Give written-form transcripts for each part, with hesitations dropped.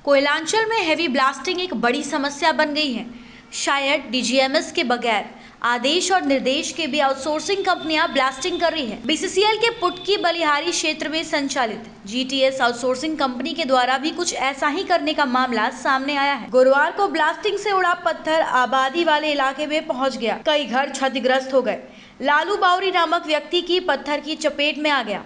कोयलांचल में heavy blasting एक बड़ी समस्या बन गई है। शायद डीजीएमएस के बगैर आदेश और निर्देश के भी आउटसोर्सिंग कंपनियां ब्लास्टिंग कर रही है। बीसीसीएल के पुटकी बलिहारी क्षेत्र में संचालित जीटीएस आउटसोर्सिंग कंपनी के द्वारा भी कुछ ऐसा ही करने का मामला सामने आया है। गुरुवार को ब्लास्टिंग से उड़ा पत्थर आबादी वाले इलाके में पहुंच गया। कई घर क्षतिग्रस्त हो गए। लालू बावरी नामक व्यक्ति की पत्थर की चपेट में आ गया।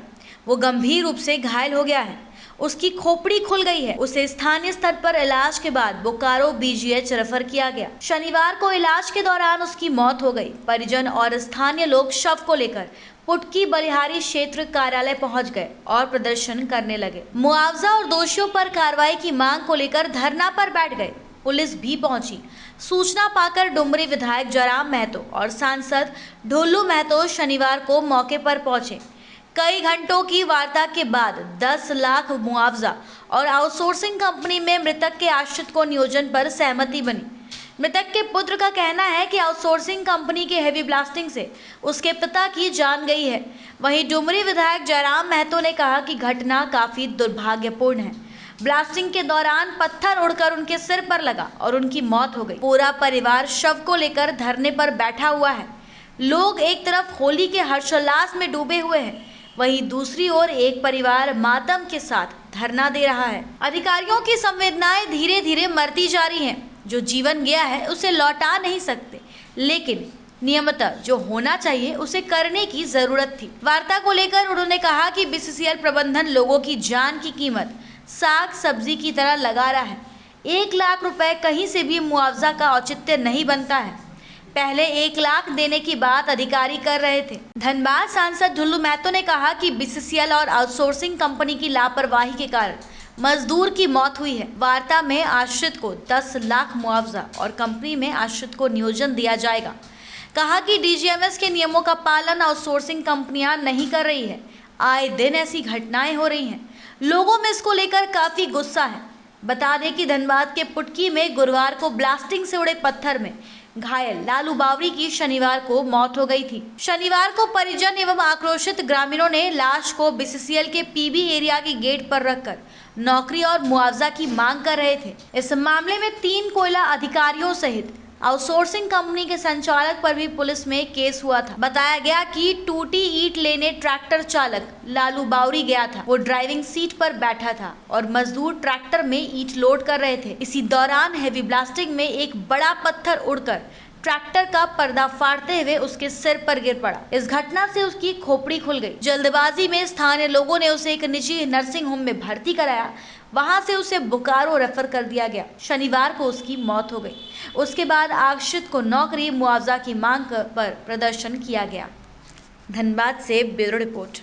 वो गंभीर रूप से घायल हो गया है। उसकी खोपड़ी खुल गई है। उसे स्थानीय स्तर पर इलाज के बाद बोकारो बीजीएच रेफर किया गया। शनिवार को इलाज के दौरान उसकी मौत हो गई। परिजन और स्थानीय लोग शव को लेकर पुटकी बलिहारी क्षेत्र कार्यालय पहुंच गए और प्रदर्शन करने लगे। मुआवजा और दोषियों पर कार्रवाई की मांग को लेकर धरना पर बैठ गए। पुलिस भी पहुंची। सूचना पाकर डुमरी विधायक जयराम महतो और सांसद ढोलू महतो शनिवार को मौके पर पहुंचे। कई घंटों की वार्ता के बाद 10 लाख मुआवजा और आउटसोर्सिंग कंपनी में मृतक के आश्रित को नियोजन पर सहमति बनी। मृतक के पुत्र का कहना है कि आउटसोर्सिंग कंपनी के हेवी ब्लास्टिंग से उसके पिता की जान गई है। वहीं डुमरी विधायक जयराम महतो ने कहा कि घटना काफी दुर्भाग्यपूर्ण है। ब्लास्टिंग के दौरान पत्थर उड़कर उनके सिर पर लगा और उनकी मौत हो गई। पूरा परिवार शव को लेकर धरने पर बैठा हुआ है। लोग एक तरफ होली के हर्षोल्लास में डूबे हुए हैं, वहीं दूसरी ओर एक परिवार मातम के साथ धरना दे रहा है। अधिकारियों की संवेदनाएं धीरे धीरे मरती जा रही हैं। जो जीवन गया है उसे लौटा नहीं सकते, लेकिन नियमतः जो होना चाहिए उसे करने की जरूरत थी। वार्ता को लेकर उन्होंने कहा कि बीसीसीएल प्रबंधन लोगों की जान की कीमत साग सब्जी की तरह लगा रहा है। 1 लाख रुपए कहीं से भी मुआवजा का औचित्य नहीं बनता है। पहले 1 लाख देने की बात अधिकारी कर रहे थे। धनबाद सांसद ढुल्लू महतो ने कहा कि बीसीसीएल और आउटसोर्सिंग कंपनी की लापरवाही के कारण मजदूर की मौत हुई है। वार्ता में आश्रित को 10 लाख मुआवजा और कंपनी में आश्रित को नियोजन दिया जाएगा। कहा कि डीजीएमएस के नियमों का पालन आउटसोर्सिंग कंपनियां नहीं कर रही है। आए दिन ऐसी घटनाएं हो रही हैं। लोगों में इसको लेकर काफी गुस्सा है। बता दें कि धनबाद के पुटकी में गुरुवार को ब्लास्टिंग से उड़े पत्थर में घायल लालू बावरी की शनिवार को मौत हो गई थी। शनिवार को परिजन एवं आक्रोशित ग्रामीणों ने लाश को बीसीसीएल के पीबी एरिया के गेट पर रखकर नौकरी और मुआवजा की मांग कर रहे थे। इस मामले में 3 कोयला अधिकारियों सहित आउटसोर्सिंग कंपनी के संचालक पर भी पुलिस में केस हुआ था। बताया गया कि टूटी ईंट लेने ट्रैक्टर चालक लालू बावरी गया था। वो ड्राइविंग सीट पर बैठा था और मजदूर ट्रैक्टर में ईंट लोड कर रहे थे। इसी दौरान हेवी ब्लास्टिंग में एक बड़ा पत्थर उड़कर ट्रैक्टर का पर्दा फाड़ते हुए उसके सिर पर गिर पड़ा। इस घटना से उसकी खोपड़ी खुल गई। जल्दबाजी में स्थानीय लोगों ने उसे एक निजी नर्सिंग होम में भर्ती कराया। वहां से उसे बोकारो रेफर कर दिया गया। शनिवार को उसकी मौत हो गई। उसके बाद आश्रित को नौकरी मुआवजा की मांग पर प्रदर्शन किया गया। धनबाद से ब्यूरो रिपोर्ट।